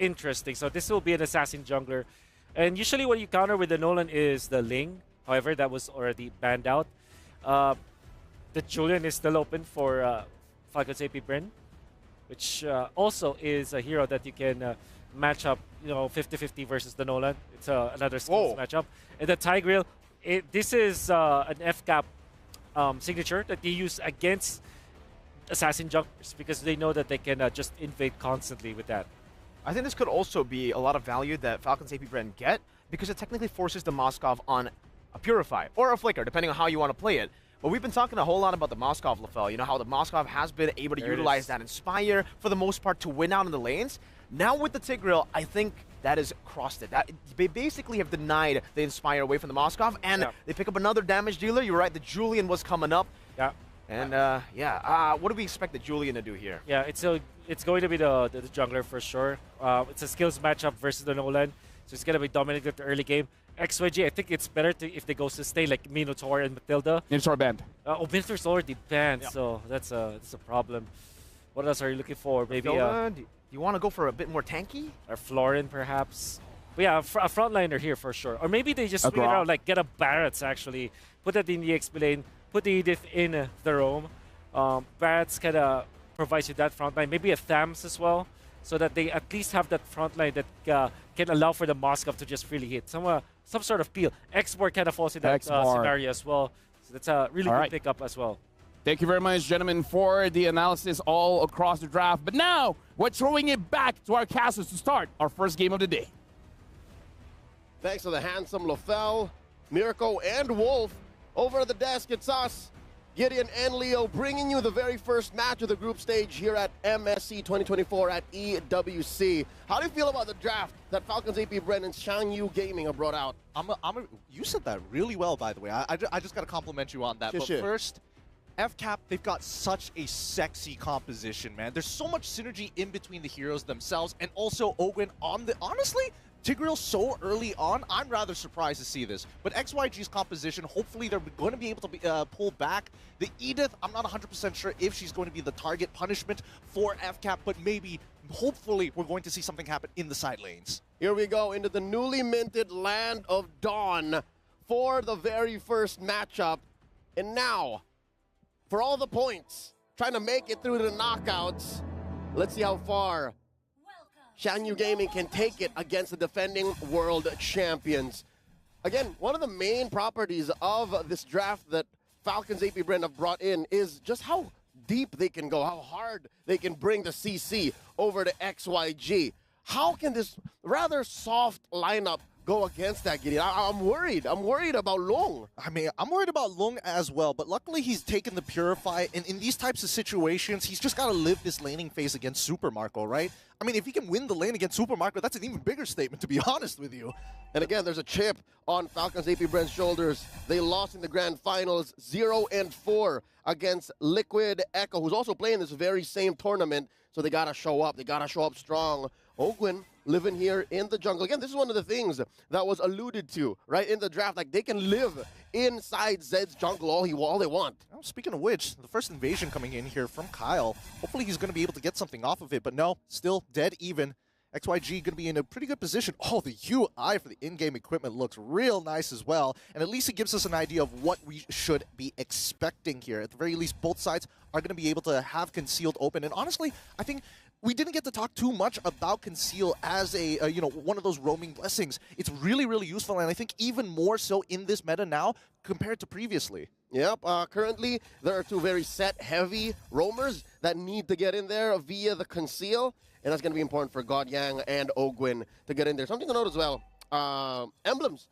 interesting. So this will be an assassin jungler. And usually what you counter with the Nolan is the Ling. However, that was already banned out. The Julian is still open for Falcons AP.Bren, which also is a hero that you can match up, 50-50 versus the Nolan. It's another skills matchup. And the Tigreal, this is an FCAP signature that they use against assassin junglers because they know that they can just invade constantly with that. I think this could also be a lot of value that Falcons AP.Bren get because it technically forces the Moskov on a Purify or a Flicker, depending on how you want to play it. But we've been talking a whole lot about the Moskov, Lafel. You know how the Moskov has been able to utilize that Inspire for the most part to win out in the lanes. Now with the Tigreal, I think that is crossed it. They basically have denied the Inspire away from the Moskov, and they pick up another damage dealer. You're right, the Julian was coming up. Yeah. And what do we expect the Julian to do here? Yeah, it's going to be the jungler for sure. It's a skills matchup versus the Nolan, so it's going to be dominating the early game. XYG, I think it's better if they go sustain like Minotaur and Matilda. Minotaur banned. Minotaur's already banned, so that's a problem. What else are you looking for? Maybe do you want to go for a bit more tanky? Or Florin, perhaps. But yeah, a frontliner here for sure. Or maybe they just swing it out, like get a Barrett's actually, put that in the XP lane, put the Edith in the Rome. Barrett's kind of provides you that front line. Maybe a Thams as well, so that they at least have that front line that can allow for the Moskov to just freely hit. Some sort of peel. Export kind of falls in that scenario as well. So that's a really good pickup as well. Thank you very much, gentlemen, for the analysis all across the draft. But now, we're throwing it back to our casters to start our first game of the day. Thanks to the handsome Lafel, Mirko, and Wolf. Over at the desk, it's us, Gideon and Leo, bringing you the very first match of the group stage here at MSC 2024 at EWC. How do you feel about the draft that Falcons AP.Bren and Xianyou Gaming have brought out? You said that really well, by the way. I just got to compliment you on that. But first, FCAP, they've got such a sexy composition, man. There's so much synergy in between the heroes themselves, and also Ogwen honestly, Tigreal so early on, I'm rather surprised to see this. But XYG's composition, hopefully they're going to be able to pull back. The Edith, I'm not 100% sure if she's going to be the target punishment for FCAP, but maybe, hopefully, we're going to see something happen in the side lanes. Here we go into the newly minted Land of Dawn for the very first matchup. And now, for all the points, trying to make it through the knockouts, let's see how far Xianyou Gaming can take it against the defending world champions. Again, one of the main properties of this draft that Falcons AP.Bren have brought in is just how deep they can go, how hard they can bring the CC over to XYG. How can this rather soft lineup go against that, Gideon? I'm worried. I'm worried about Long. I mean, I'm worried about Long as well, but luckily he's taken the Purify, and in these types of situations, he's just got to live this laning phase against Super Marco, right? I mean, if he can win the lane against Super Marco, that's an even bigger statement, to be honest with you. And again, there's a chip on Falcons AP.Bren's shoulders. They lost in the grand finals 0-4 against Liquid Echo, who's also playing this very same tournament, so they got to show up. They got to show up strong. Ogwen living here in the jungle. Again, this is one of the things that was alluded to, right, in the draft. Like, they can live inside Zed's jungle all they want. Oh, speaking of which, the first invasion coming in here from Kyle. Hopefully he's going to be able to get something off of it, but no, still dead even. XYG going to be in a pretty good position. Oh, the UI for the in-game equipment looks real nice as well. And at least it gives us an idea of what we should be expecting here. At the very least, both sides are going to be able to have Concealed open. And honestly, I think we didn't get to talk too much about Conceal as a, one of those roaming blessings. It's really, really useful, and I think even more so in this meta now compared to previously. Yep, currently there are two very set-heavy roamers that need to get in there via the Conceal, and that's going to be important for Godyang and Ogwen to get in there. Something to note as well, emblems.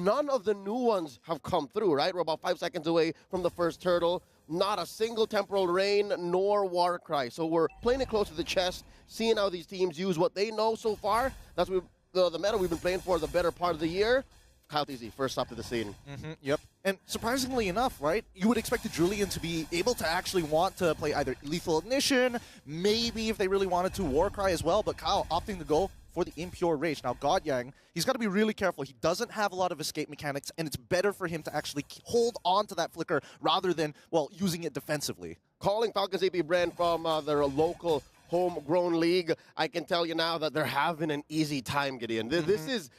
None of the new ones have come through, right? We're about 5 seconds away from the first turtle. Not a single Temporal Rain nor Warcry. So we're playing it close to the chest, seeing how these teams use what they know so far. That's the meta we've been playing for the better part of the year. Kyle TZ, first up to the scene. Yep. And surprisingly enough, right, you would expect the Julian to be able to actually want to play either Lethal Ignition, maybe if they really wanted to, Warcry as well, but Kyle opting to go for the Impure Rage. Now, Godyang, he's got to be really careful. He doesn't have a lot of escape mechanics, and it's better for him to actually hold on to that Flicker rather than, well, using it defensively. Calling Falcons AP.Bren from their local homegrown league, I can tell you now that they're having an easy time, Gideon. This is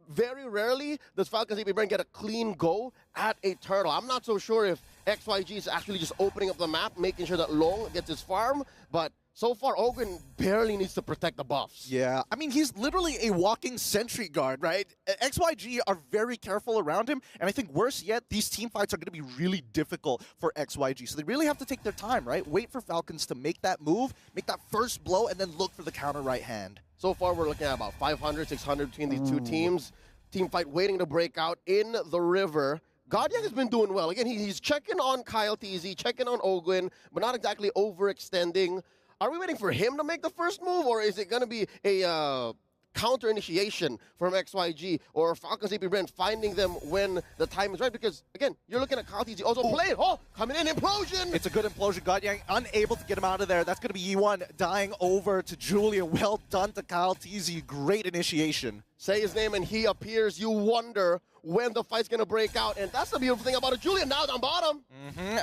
very rarely does Falcons AP.Bren get a clean go at a turtle. I'm not so sure if XYG is actually just opening up the map, making sure that Long gets his farm, but so far, Ogren barely needs to protect the buffs. Yeah, I mean, he's literally a walking sentry guard, right? XYG are very careful around him, and I think worse yet, these team fights are going to be really difficult for XYG. So they really have to take their time, right? Wait for Falcons to make that move, make that first blow, and then look for the counter right hand. So far, we're looking at about 500, 600 between these two teams. Team fight waiting to break out in the river. Godyoung has been doing well. Again, he's checking on Kyle TZ, checking on Ogwen, but not exactly overextending. Are we waiting for him to make the first move, or is it going to be a counter initiation from XYG or Falcons AP.Bren finding them when the time is right? Because, again, you're looking at Kyle TZ also playing. Oh, coming in, implosion! It's a good implosion. Godyoung unable to get him out of there. That's going to be E1 dying over to Julian. Well done to Kyle TZ. Great initiation. Say his name and he appears. You wonder when the fight's going to break out. And that's the beautiful thing about it. Julian now down bottom.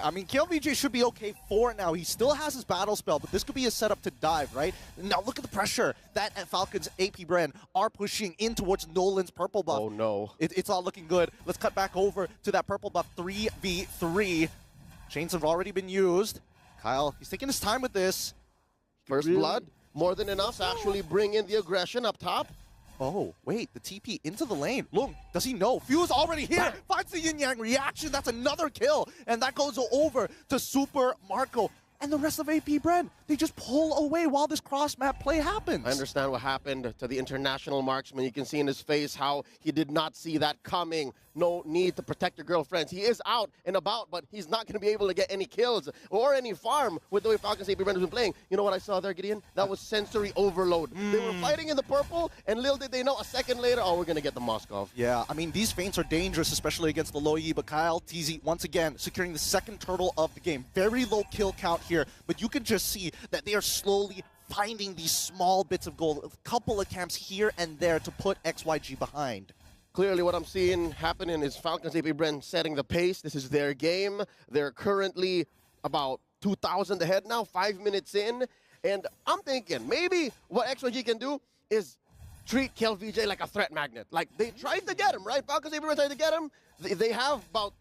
I mean, KLVJ should be okay for now. He still has his battle spell, but this could be a setup to dive, right? Now look at the pressure that Falcons AP.Bren are pushing in towards Nolan's purple buff. Oh, no. It's not looking good. Let's cut back over to that purple buff 3v3. Chains have already been used. Kyle, he's taking his time with this. First blood, more than enough to actually bring in the aggression up top. Oh, wait, the TP into the lane. Lung, does he know? Fuse already here. Finds the yin-yang reaction. That's another kill. And that goes over to Super Marco. And the rest of AP.Bren, they just pull away while this cross-map play happens. I understand what happened to the international marksman. You can see in his face how he did not see that coming. No need to protect your girlfriends. He is out and about, but he's not going to be able to get any kills or any farm with the way Falcons AP.Bren has been playing. You know what I saw there, Gideon? That was sensory overload. They were fighting in the purple, and little did they know, a second later, oh, we're going to get the Moskov. Yeah, I mean, these feints are dangerous, especially against the low Yi, but Kyle TZ, once again, securing the second turtle of the game. Very low kill count here, but you can just see that they are slowly finding these small bits of gold, a couple of camps here and there to put XYG behind. Clearly what I'm seeing happening is Falcons AP.Bren setting the pace. This is their game. They're currently about 2,000 ahead now, 5 minutes in. And I'm thinking maybe what XYG can do is treat KLVJ like a threat magnet. Like, they tried to get him, right? Falcons AP.Bren tried to get him. They have about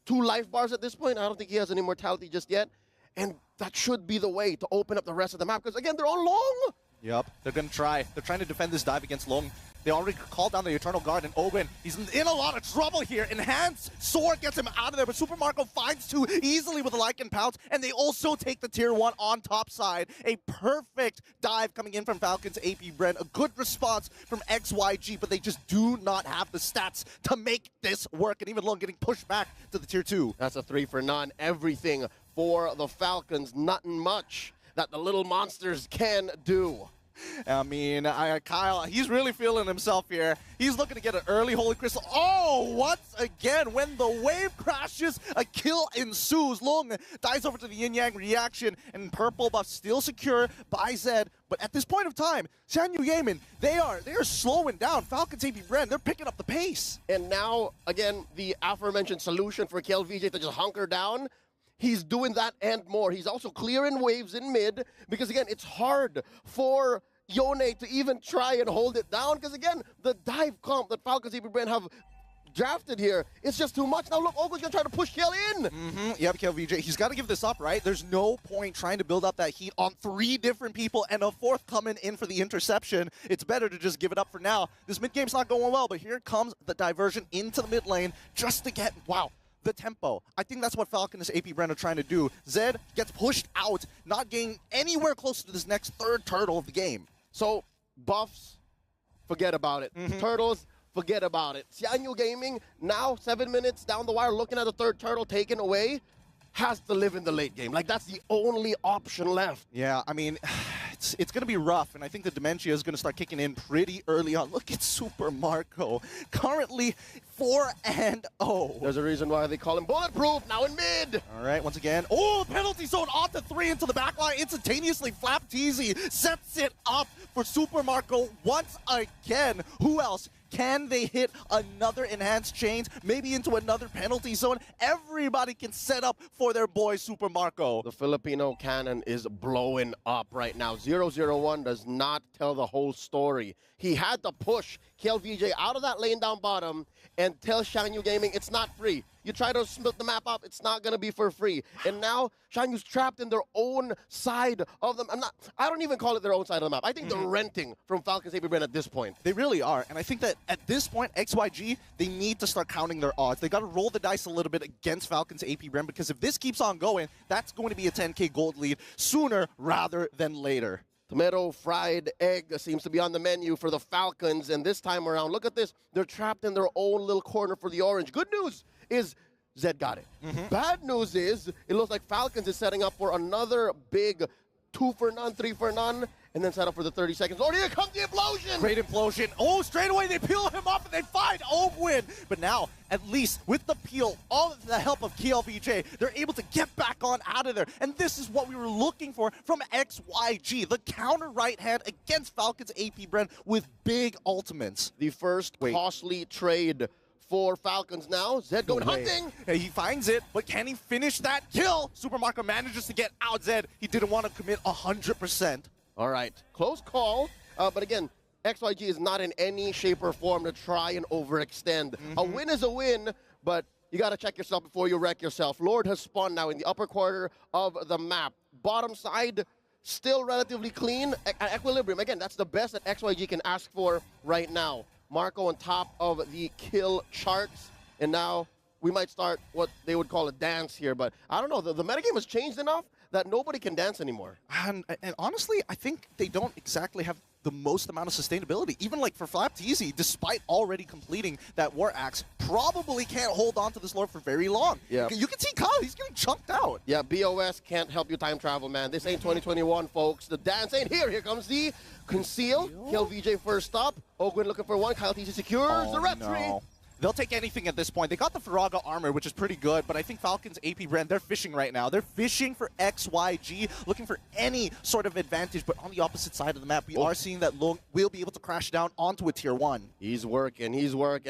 2 life bars at this point. I don't think he has any mortality just yet. And that should be the way to open up the rest of the map. Because, again, they're on Long. Yep, they're going to try. They're trying to defend this dive against Long. They already called down the Eternal Guard, and Owen, he's in a lot of trouble here. Enhanced Sword gets him out of there, but Super Marco finds 2 easily with a Lycan Pounce, and they also take the Tier 1 on top side. A perfect dive coming in from Falcons AP.Bren. A good response from XYG, but they just do not have the stats to make this work, and even Long getting pushed back to the Tier 2. That's a 3 for none. Everything for the Falcons. Nothing much that the little monsters can do. I mean, Kyle, he's really feeling himself here. He's looking to get an early Holy Crystal. Oh, once again, when the wave crashes, a kill ensues. Long dies over to the yin-yang reaction, and purple buff still secure by Zed. But at this point of time, Xianyou, they are slowing down. Falcons AP.Bren, they're picking up the pace. And now, again, the aforementioned solution for KLVJ to just hunker down. He's doing that and more. He's also clearing waves in mid because, again, it's hard for Yone to even try and hold it down because, again, the dive comp that Falcons AP.Bren have drafted here, it's just too much. Now, look, Ogo's going to try to push Kill in. Yep, KLVJ, he's got to give this up, right? There's no point trying to build up that heat on 3 different people and a 4th coming in for the interception. It's better to just give it up for now. This mid-game's not going well, but here comes the diversion into the mid lane just to get, wow, the tempo. I think that's what Falcons AP.Bren are trying to do. Zed gets pushed out, not getting anywhere close to this next 3rd turtle of the game. So, buffs, forget about it. Turtles, forget about it. Xianyou Gaming, now 7 minutes down the wire, looking at the 3rd turtle taken away, has to live in the late game. Like, that's the only option left. Yeah, I mean, it's going to be rough, and I think the Dementia is going to start kicking in pretty early on. Look at Super Marco. Currently 4-0. There's a reason why they call him bulletproof, now in mid. All right, once again. Oh, penalty zone onto 3 into the back line. Instantaneously, FlapTZ sets it up for Super Marco once again. Who else? Can they hit another enhanced chains, maybe into another penalty zone? Everybody can set up for their boy Super Marco. The Filipino cannon is blowing up right now. 0-0-1 does not tell the whole story. He had to push KLVJ out of that lane down bottom and tell Xianyou Gaming it's not free. You try to split the map up, it's not going to be for free. And now Xianyou's trapped in their own side of them. I don't even call it their own side of the map. I think they're renting from Falcons AP.Bren at this point. They really are. And I think that at this point, XYG, they need to start counting their odds. They got to roll the dice a little bit against Falcons AP.Bren, because if this keeps on going, that's going to be a 10K gold lead sooner rather than later. Tomato fried egg seems to be on the menu for the Falcons, and this time around, look at this. They're trapped in their own little corner for the orange. Good news is Zed got it. Bad news is it looks like Falcons is setting up for another big 2-for-none, 3-for-none, and then set up for the 30 seconds. Oh, here comes the implosion! Great implosion. Oh, straight away they peel him off and they find Ogwin. But now, at least with the peel, all with the help of KLVJ, they're able to get back on out of there. And this is what we were looking for from XYG. The counter right hand against Falcons AP.Bren with big ultimates. The first costly trade for Falcons now. Zed going hunting. Hey, he finds it, but can he finish that kill? Super Marco manages to get out Zed. He didn't want to commit 100%. All right, close call. But again, XYG is not in any shape or form to try and overextend. A win is a win, but you got to check yourself before you wreck yourself. Lord has spawned now in the upper quarter of the map. Bottom side, still relatively clean. At equilibrium, again, that's the best that XYG can ask for right now. Marco on top of the kill charts, and now we might start what they would call a dance here, but I don't know, the metagame has changed enough that nobody can dance anymore. And honestly, I think they don't exactly have the most amount of sustainability. Even like for FlapTZ, despite already completing that War Axe, probably can't hold on to this lore for very long. Yeah. You can see Kyle, he's getting chunked out. Yeah, BOS can't help you time travel, man. This ain't 2021, folks. The dance ain't here. Here comes the conceal. KLVJ first up. Ogwin looking for one. Kyle TC secures the rep tree. They'll take anything at this point. They got the Faraga armor, which is pretty good, but I think Falcons AP.Bren, they're fishing right now. They're fishing for XYG, looking for any sort of advantage, but on the opposite side of the map, we are seeing that Long will be able to crash down onto a tier 1. He's working.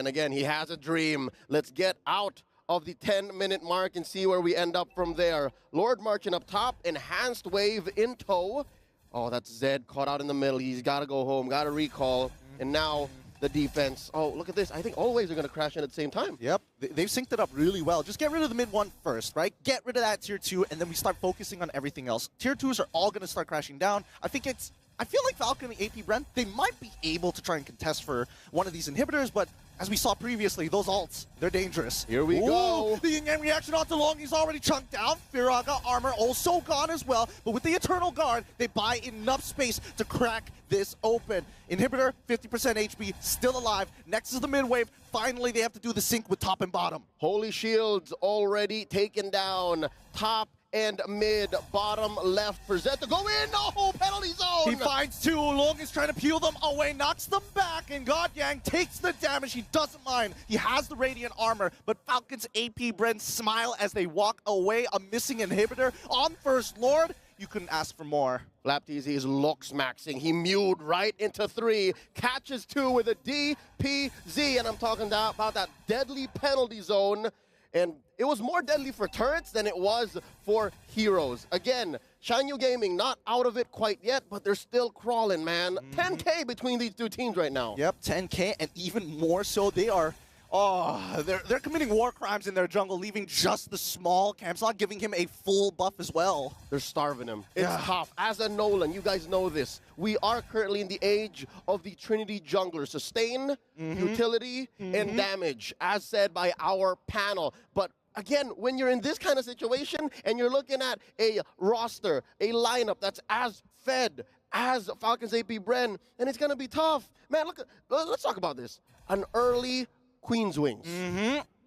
Again, he has a dream. Let's get out of the 10-minute mark and see where we end up from there. Lord marching up top, enhanced wave in tow. Oh, that's Zed caught out in the middle. He's got to go home, got to recall, and now the defense. Oh, look at this. I think all waves are going to crash in at the same time. Yep. They've synced it up really well. Just get rid of the mid one first, right? Get rid of that tier 2, and then we start focusing on everything else. Tier 2s are all going to start crashing down. I feel like Falcon and AP.Bren, they might be able to try and contest for one of these inhibitors, but as we saw previously, those ults, they're dangerous. Here we go. The yin-yang reaction onto Long, he's already chunked out. Firaga armor also gone as well, but with the Eternal Guard, they buy enough space to crack this open. Inhibitor, 50% HP, still alive. Next is the mid wave. Finally, they have to do the sync with top and bottom. Holy Shields already taken down. Top and mid, bottom left for Zed to go in. No, penalty zone. He finds 2. Long is trying to peel them away, knocks them back, and Godyang takes the damage. He doesn't mind. He has the Radiant armor, but Falcons AP.Bren smile as they walk away. A missing inhibitor on First Lord. You couldn't ask for more. FlapTZ is looks-maxing. He mewed right into 3, catches 2 with a DPZ, and I'm talking about that deadly penalty zone. And it was more deadly for turrets than it was for heroes. Again, Xianyou Gaming not out of it quite yet, but they're still crawling, man. 10K between these two teams right now. Yep, 10K, and even more so, they are... Oh, they're committing war crimes in their jungle, leaving just the small camps, not giving him a full buff as well. They're starving him. It's tough. As a Nolan, you guys know this. We are currently in the age of the Trinity jungler. Sustain, utility, and damage, as said by our panel. But again, when you're in this kind of situation and you're looking at a roster, a lineup that's as fed as Falcons AP.Bren, and it's going to be tough. Man, look, let's talk about this. An early Queen's Wings.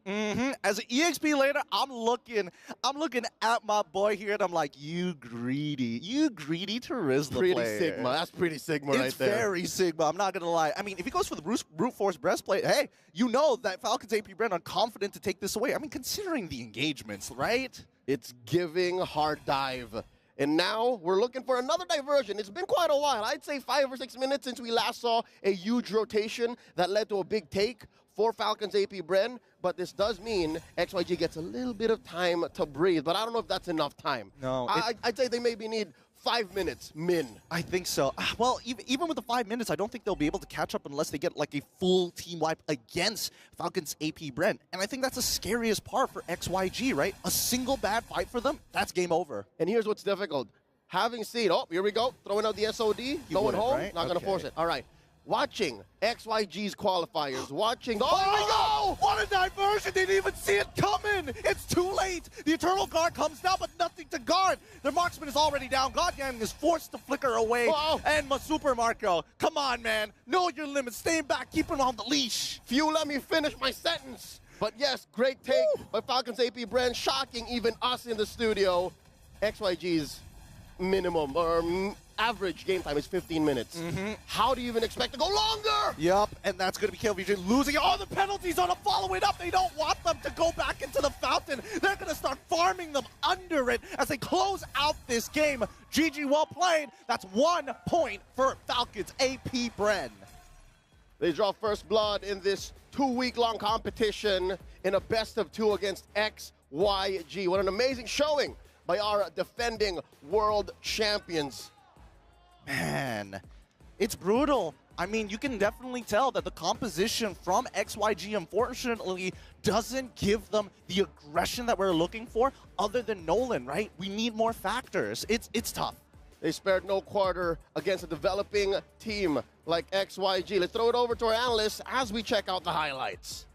As an EXP later, I'm looking at my boy here, and I'm like, you greedy Terizla Pretty player. Sigma. That's pretty Sigma right there. It's very Sigma. I'm not gonna lie. I mean, if he goes for the brute force breastplate, hey, you know that Falcons AP.Bren are confident to take this away. I mean, considering the engagements, right? It's giving hard dive. And now we're looking for another diversion. It's been quite a while. I'd say 5 or 6 minutes since we last saw a huge rotation that led to a big take for Falcons AP.Bren. But this does mean XYG gets a little bit of time to breathe. But I don't know if that's enough time. No. I'd say they maybe need 5 minutes, min. I think so. Well, even with the 5 minutes, I don't think they'll be able to catch up unless they get like a full team wipe against Falcons AP.Bren. And I think that's the scariest part for XYG, right? A single bad fight for them, that's game over. And here's what's difficult. Having seen, oh, here we go, throwing out the SOD, going home, right? not going to force it. All right. Watching XYG's qualifiers, watching, oh, Oh, here we go! what a diversion! They didn't even see it coming! It's too late! The Eternal Guard comes down, but nothing to guard! Their marksman is already down. Godgang is forced to flicker away. Oh. And Super Marco, come on, man. Know your limits. Stay back. Keep him on the leash. Few, let me finish my sentence. But yes, great take by Falcons AP.Bren, shocking even us in the studio. XYG's minimum, or average game time is 15 minutes. How do you even expect to go longer? Yup, and that's going to be KLVJ losing all the penalties on a follow it up. They don't want them to go back into the fountain. They're going to start farming them under it as they close out this game. GG, well played. That's 1 point for Falcons AP.Bren. They draw first blood in this 2-week-long competition in a best-of-2 against XYG. What an amazing showing by our defending world champions. Man, it's brutal. I mean, you can definitely tell that the composition from XYG, unfortunately, doesn't give them the aggression that we're looking for other than Nolan, right? We need more factors. It's tough. They spared no quarter against a developing team like XYG. Let's throw it over to our analysts as we check out the highlights.